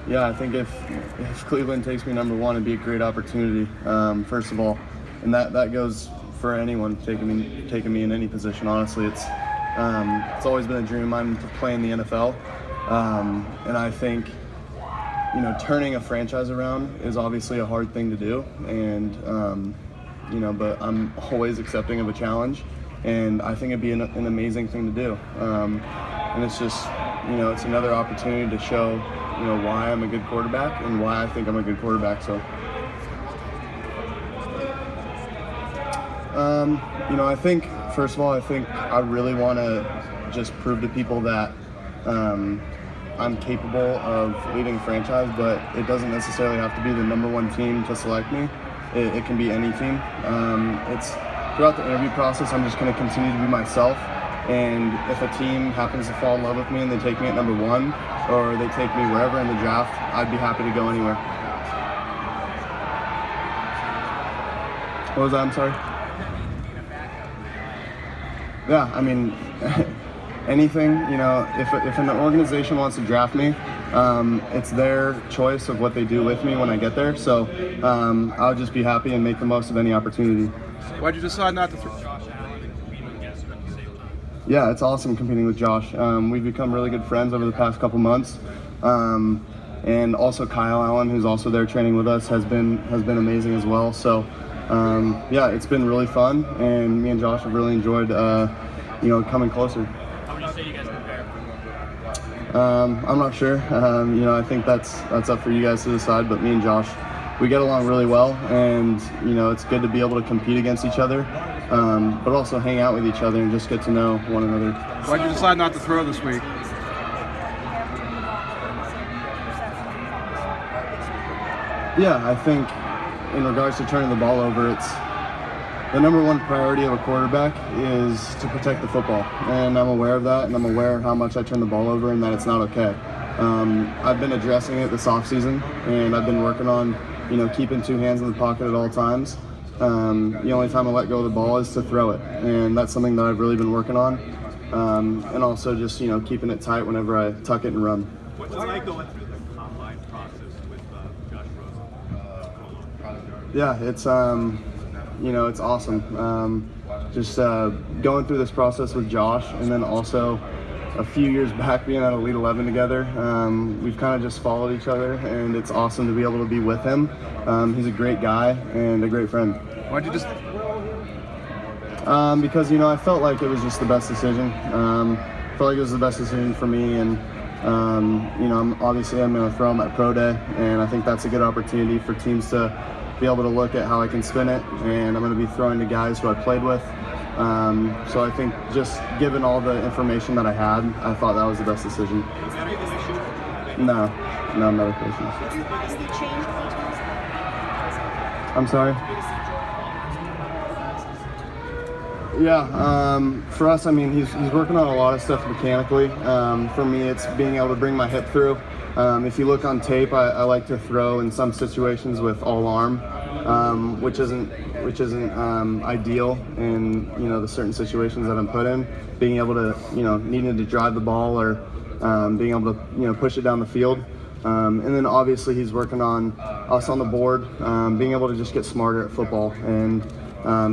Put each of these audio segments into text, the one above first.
Yeah, I think if Cleveland takes me number one, it'd be a great opportunity, first of all. And that goes for anyone taking me in any position, honestly. It's always been a dream of mine to play in the NFL. And I think, turning a franchise around is obviously a hard thing to do. And, but I'm always accepting of a challenge. And I think it'd be an amazing thing to do. And it's just, it's another opportunity to show, why I'm a good quarterback and why I think I'm a good quarterback. So, I think, first of all, I really want to just prove to people that I'm capable of leading a franchise, but it doesn't necessarily have to be the number one team to select me. It can be any team. It's throughout the interview process, I'm just going to continue to be myself. And if a team happens to fall in love with me and they take me at number one, or they take me wherever in the draft, I'd be happy to go anywhere. What was that? I'm sorry? Yeah, I mean, anything, if an organization wants to draft me, it's their choice of what they do with me when I get there. So I'll just be happy and make the most of any opportunity. Why'd you decide not to throw? Yeah, it's awesome competing with Josh. We've become really good friends over the past couple months. And also Kyle Allen, who's also there training with us, has been amazing as well. So it's been really fun, and me and Josh have really enjoyed coming closer. How would you say you guys compare? I'm not sure. I think that's up for you guys to decide, but me and Josh, we get along really well, and it's good to be able to compete against each other, but also hang out with each other and just get to know one another. Why'd you decide not to throw this week? Yeah, I think in regards to turning the ball over, it's the number one priority of a quarterback is to protect the football, and I'm aware of that, and I'm aware of how much I turn the ball over and that it's not okay. I've been addressing it this offseason, and I've been working on keeping two hands in the pocket at all times. The only time I let go of the ball is to throw it, and that's something that I've really been working on. And also just keeping it tight whenever I tuck it and run. What's it like going through the combine process with Josh Rosen? Yeah, it's it's awesome. Just going through this process with Josh, and then also a few years back being at Elite 11 together, we've kind of just followed each other, and it's awesome to be able to be with him. He's a great guy and a great friend. Why'd you just? Because I felt like it was just the best decision. I felt like it was the best decision for me, and I'm going to throw him at Pro Day, and I think that's a good opportunity for teams to be able to look at how I can spin it, and I'm going to be throwing to guys who I played with. So I think just given all the information that I had, I thought that was the best decision. No medical issues. I'm sorry? Yeah, for us, he's working on a lot of stuff mechanically. For me, it's being able to bring my hip through. If you look on tape, I like to throw in some situations with all arm, which isn't ideal in the certain situations that I'm put in. Being able to needing to drive the ball or being able to push it down the field, and then obviously he's working on us on the board, being able to just get smarter at football, and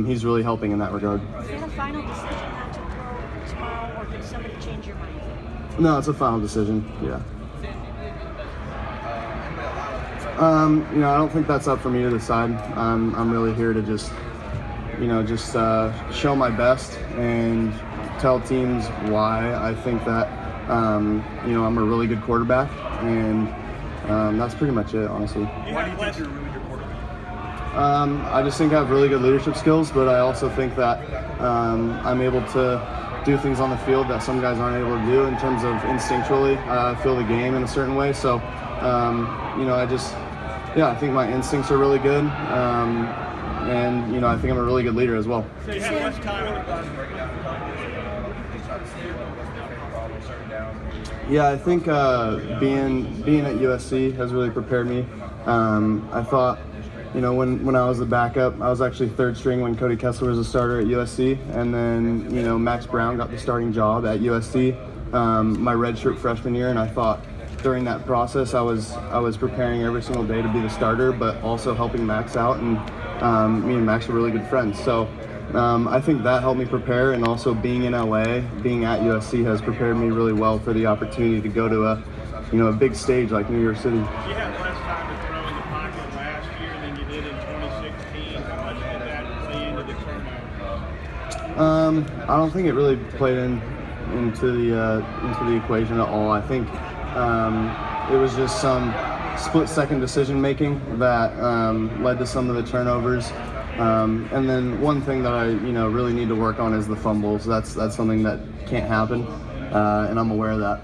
he's really helping in that regard. Is that a final decision not to throw tomorrow, or did somebody change your mind? No, it's a final decision. Yeah. I don't think that's up for me to decide. I'm really here to just show my best and tell teams why I think that, I'm a really good quarterback, and that's pretty much it, honestly. Why do you think you're a really good quarterback? I just think I have really good leadership skills, but I also think that I'm able to do things on the field that some guys aren't able to do in terms of instinctually feel the game in a certain way. So, I think my instincts are really good, and I think I'm a really good leader as well. So you have much time on the Yeah, I think being at USC has really prepared me. I thought, when I was the backup, I was actually third string when Cody Kessler was a starter at USC, and then Max Brown got the starting job at USC my redshirt freshman year, and I thought during that process, I was preparing every single day to be the starter, but also helping Max out, and me and Max are really good friends. So I think that helped me prepare, and also being in LA, being at USC has prepared me really well for the opportunity to go to a big stage like New York City. You had less time to throw in the pocket last year than you did in 2016. How much did that play into the turnover? I don't think it really played into the equation at all. I think it was just some split-second decision making that led to some of the turnovers. And then one thing that I really need to work on is the fumbles. That's something that can't happen, and I'm aware of that.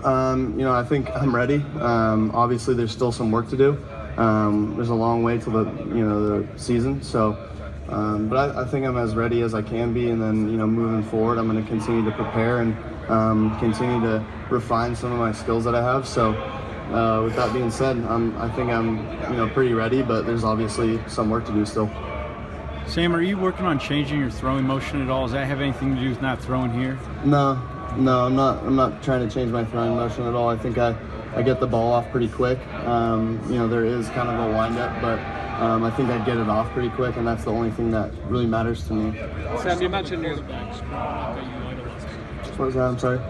I think I'm ready. Obviously, there's still some work to do. There's a long way till the season. So, but I think I'm as ready as I can be. And then moving forward, I'm going to continue to prepare and continue to refine some of my skills that I have. So, with that being said, I think I'm pretty ready. But there's obviously some work to do still. Sam, are you working on changing your throwing motion at all? Does that have anything to do with not throwing here? No, I'm not trying to change my throwing motion at all. I think I get the ball off pretty quick. There is kind of a windup, but I think I get it off pretty quick, and that's the only thing that really matters to me. Sam, you mentioned your What was that? I'm sorry.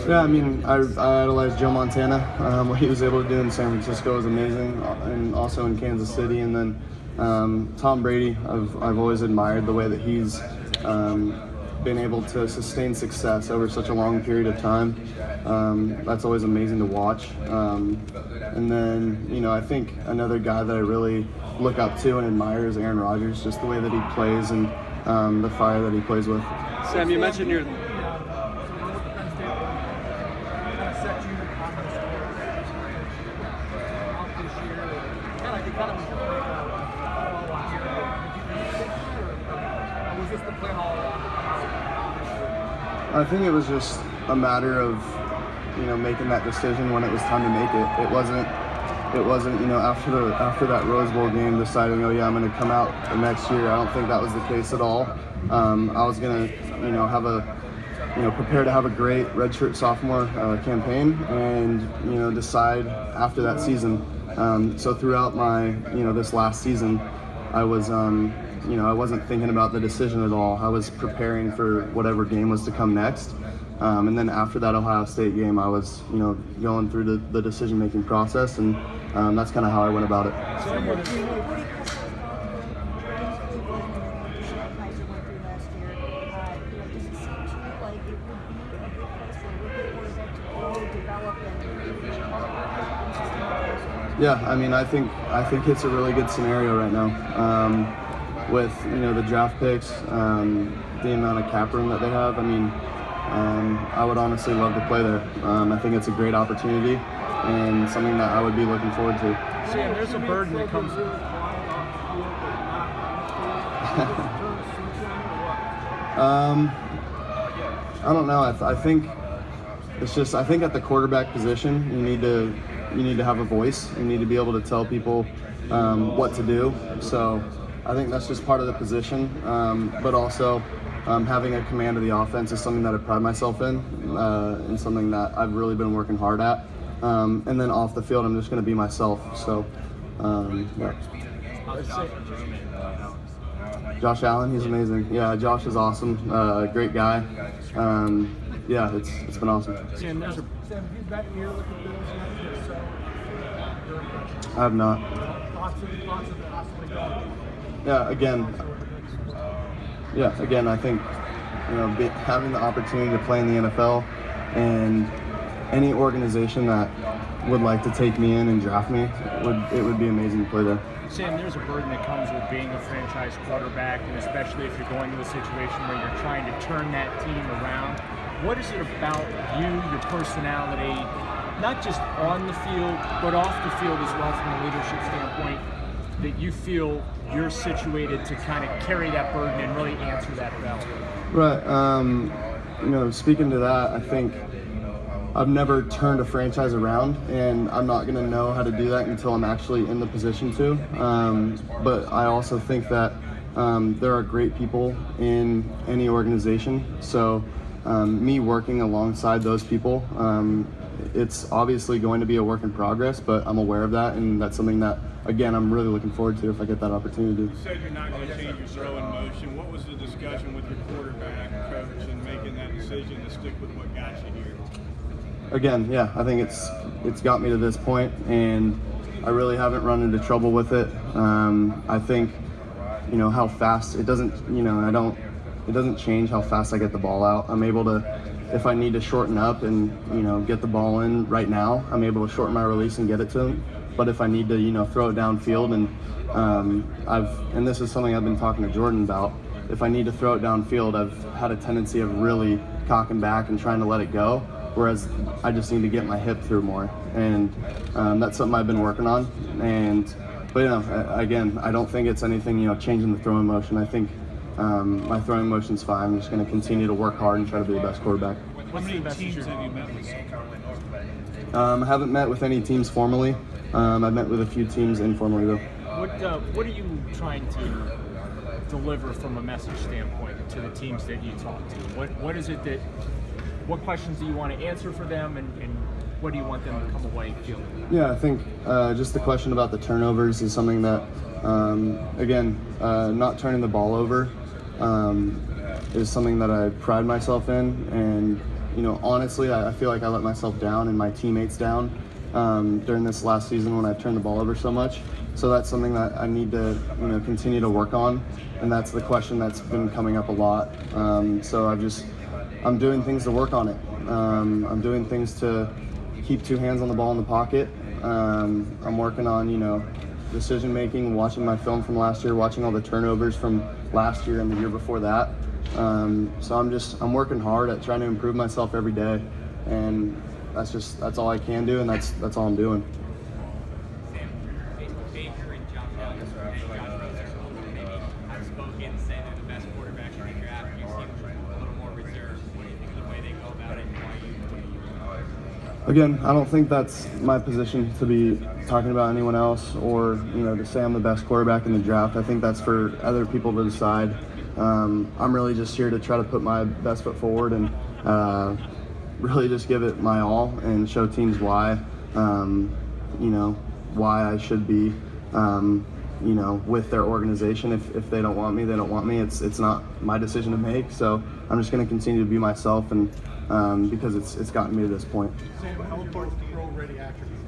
Yeah, I mean, I idolized Joe Montana. What he was able to do in San Francisco was amazing, and also in Kansas City. And then Tom Brady, I've always admired the way that he's been able to sustain success over such a long period of time. That's always amazing to watch. And then, I think another guy that I really look up to and admire is Aaron Rodgers, just the way that he plays and the fire that he plays with. Sam, you mentioned your I think it was just a matter of, making that decision when it was time to make it. It wasn't, after that Rose Bowl game deciding, I'm going to come out the next year. I don't think that was the case at all. I was going to, prepare to have a great redshirt sophomore campaign and, decide after that season. So throughout my, this last season, I was, I wasn't thinking about the decision at all. I was preparing for whatever game was to come next. And then after that Ohio State game, I was, going through the decision-making process, and that's kind of how I went about it. Yeah, I mean, I think it's a really good scenario right now. With the draft picks, the amount of cap room that they have. I mean, I would honestly love to play there. I think it's a great opportunity and something that I would be looking forward to. Sam, there's a burden that comes. I don't know. I think it's just. I think at the quarterback position, you need to have a voice. You need to be able to tell people what to do. So I think that's just part of the position. But also having a command of the offense is something that I pride myself in, and something that I've really been working hard at. And then off the field, I'm just going to be myself. So, yeah. Josh Allen, he's amazing. Yeah, Josh is awesome. Great guy. Yeah, it's been awesome. Sam, Sam, have you met here with the Bills yet? I have not. Thoughts of possibly going? Yeah, again, I think having the opportunity to play in the NFL, and any organization that would like to take me in and draft me, it would be amazing to play there. Sam, there's a burden that comes with being a franchise quarterback, and especially if you're going to a situation where you're trying to turn that team around. What is it about you, your personality, not just on the field, but off the field as well from a leadership standpoint, that you feel you're situated to kind of carry that burden and really answer that bell? Right. Speaking to that, I think I've never turned a franchise around, and I'm not going to know how to do that until I'm actually in the position to. But I also think that there are great people in any organization. So me working alongside those people, it's obviously going to be a work in progress, but I'm aware of that, and that's something that, again, I'm really looking forward to if I get that opportunity. You said you're not going to change your throwing motion. What was the discussion with your quarterback coach in making that decision to stick with what got you here? Again, yeah, I think it's got me to this point, and I really haven't run into trouble with it. I think, how fast it doesn't, it doesn't change how fast I get the ball out. I'm able to, if I need to shorten up and, get the ball in right now, I'm able to shorten my release and get it to him. But if I need to, throw it downfield, and this is something I've been talking to Jordan about, if I need to throw it downfield, I've had a tendency of really cocking back and trying to let it go, whereas I just need to get my hip through more. And that's something I've been working on. But again, I don't think it's anything, changing the throwing motion. I think my throwing motion's fine. I'm just going to continue to work hard and try to be the best quarterback. How many teams have you met with? I haven't met with any teams formally. I've met with a few teams informally, though. What are you trying to deliver from a message standpoint to the teams that you talk to? What is it what questions do you want to answer for them, and what do you want them to come away feeling? Yeah, I think just the question about the turnovers is something that, again, not turning the ball over is something that I pride myself in. And, honestly, I feel like I let myself down and my teammates down during this last season when I turned the ball over so much. So that's something that I need to, continue to work on. And that's the question that's been coming up a lot. So I'm doing things to work on it. I'm doing things to keep two hands on the ball in the pocket. I'm working on, decision making, watching my film from last year, watching all the turnovers from last year and the year before that. So I'm working hard at trying to improve myself every day, and that's all I can do, and that's all I'm doing. Baker and Josh Allen and Josh Rosen maybe have spoken, say they're the best quarterback in the draft. You seem a little more reserved. What do you think of the way they go about it, and why you? Again, I don't think that's my position to be talking about anyone else or, to say I'm the best quarterback in the draft. I think that's for other people to decide. I'm really just here to try to put my best foot forward and really just give it my all and show teams why, why I should be, with their organization. If they don't want me, they don't want me. It's not my decision to make. So I'm just going to continue to be myself, and because it's gotten me to this point. Sam, how important is pro-ready attributes?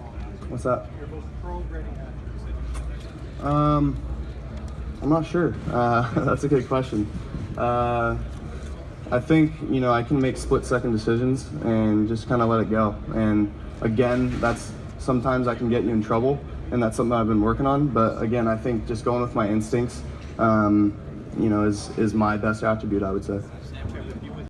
What's that? Your most pro-ready attributes. I'm not sure. That's a good question. I think, I can make split-second decisions and just kind of let it go. And again, sometimes I can get you in trouble, and that's something I've been working on. But again, I think just going with my instincts, is my best attribute, I would say.